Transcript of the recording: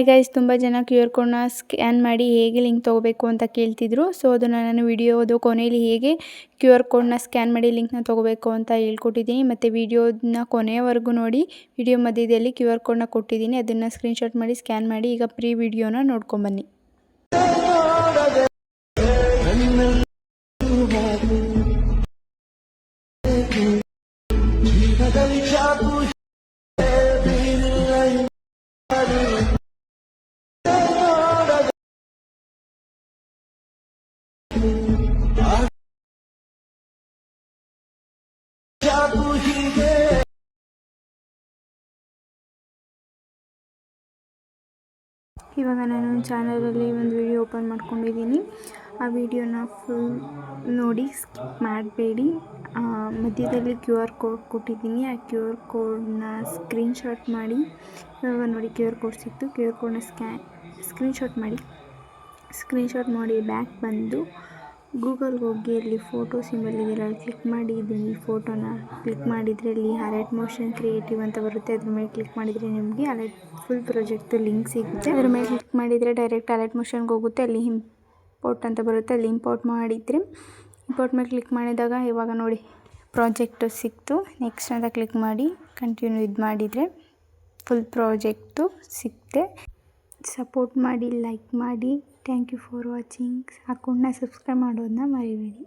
Hi guys, ತುಂಬ ಜನ QR ಕೋಡ್ನ ಸ್ಕ್ಯಾನ್ ಮಾಡಿ ಹೇಗೆ ಲಿಂಕ್ ತೊಗೋಬೇಕು ಅಂತ ಕೇಳ್ತಿದ್ರು. ಸೊ ಅದನ್ನು ನಾನು ವಿಡಿಯೋದು ಕೊನೆಯಲ್ಲಿ ಹೇಗೆ QR ಕೋಡ್ನ ಸ್ಕ್ಯಾನ್ ಮಾಡಿ ಲಿಂಕ್ನ ತೊಗೋಬೇಕು ಅಂತ ಹೇಳ್ಕೊಟ್ಟಿದ್ದೀನಿ. ಮತ್ತು ವಿಡಿಯೋನ ಕೊನೆಯವರೆಗೂ ನೋಡಿ. ವಿಡಿಯೋ ಮಧ್ಯದಲ್ಲಿ QR ಕೋಡ್ನ ಕೊಟ್ಟಿದ್ದೀನಿ, ಅದನ್ನು ಸ್ಕ್ರೀನ್ಶಾಟ್ ಮಾಡಿ ಸ್ಕ್ಯಾನ್ ಮಾಡಿ. ಈಗ ಪ್ರೀ ವಿಡಿಯೋನ ನೋಡ್ಕೊಂಬನ್ನಿ. ಇವಾಗ ನಾನು ಚಾನಲಲ್ಲಿ ಒಂದು ವಿಡಿಯೋ ಓಪನ್ ಮಾಡ್ಕೊಂಡಿದ್ದೀನಿ. ಆ ವಿಡಿಯೋನ ಫುಲ್ ನೋಡಿ, ಸ್ಕಿಪ್ ಮಾಡಬೇಡಿ. ಮಧ್ಯದಲ್ಲಿ QR ಕೋಡ್ ಕೊಟ್ಟಿದ್ದೀನಿ. ಆ QR ಕೋಡ್ನ ಸ್ಕ್ರೀನ್ಶಾಟ್ ಮಾಡಿ. ಇವಾಗ ನೋಡಿ QR ಕೋಡ್ ಸಿಕ್ತು. QR ಕೋಡ್ನ ಸ್ಕ್ರೀನ್ಶಾಟ್ ಮಾಡಿ ಬ್ಯಾಕ್ ಬಂದು ಗೂಗಲ್ಗೆ ಹೋಗಿ ಅಲ್ಲಿ ಫೋಟೋ ಸಿಂಬಲ್ ಇದೆಯಲ್ಲ, ಅಲ್ಲಿ ಕ್ಲಿಕ್ ಮಾಡಿ. ಈ ಫೋಟೋನ ಕ್ಲಿಕ್ ಮಾಡಿದರೆ ಅಲ್ಲಿ ಅಲರ್ಟ್ ಮೋಷನ್ ಕ್ರಿಯೇಟಿವ್ ಅಂತ ಬರುತ್ತೆ. ಅದ್ರ ಮೇಲೆ ಕ್ಲಿಕ್ ಮಾಡಿದರೆ ನಿಮಗೆ ಅಲರ್ಟ್ ಫುಲ್ ಪ್ರಾಜೆಕ್ಟ್ ಲಿಂಕ್ ಸಿಗುತ್ತೆ. ಅದ್ರ ಮೇಲೆ ಕ್ಲಿಕ್ ಮಾಡಿದರೆ ಡೈರೆಕ್ಟ್ ಅಲರ್ಟ್ ಮೋಷನ್ಗೆ ಹೋಗುತ್ತೆ. ಅಲ್ಲಿ ಇಂಪೋರ್ಟ್ ಅಂತ ಬರುತ್ತೆ, ಅಲ್ಲಿ ಇಂಪೋರ್ಟ್ ಮಾಡಿದರೆ ಇಂಪೋರ್ಟ್ ಮೇಲೆ ಕ್ಲಿಕ್ ಮಾಡಿದಾಗ ಇವಾಗ ನೋಡಿ ಪ್ರಾಜೆಕ್ಟು ಸಿಕ್ತು. ನೆಕ್ಸ್ಟ್ ಅಂತ ಕ್ಲಿಕ್ ಮಾಡಿ ಕಂಟಿನ್ಯೂ ಮಾಡಿದರೆ ಫುಲ್ ಪ್ರಾಜೆಕ್ಟು ಸಿಕ್ತೆ. ಸಪೋರ್ಟ್ ಮಾಡಿ, ಲೈಕ್ ಮಾಡಿ. Thank you for watching. ಅಕೌಂಟ್ನ ಸಬ್ಸ್ಕ್ರೈಬ್ ಮಾಡೋದನ್ನ ಮರಿಬೇಡಿ.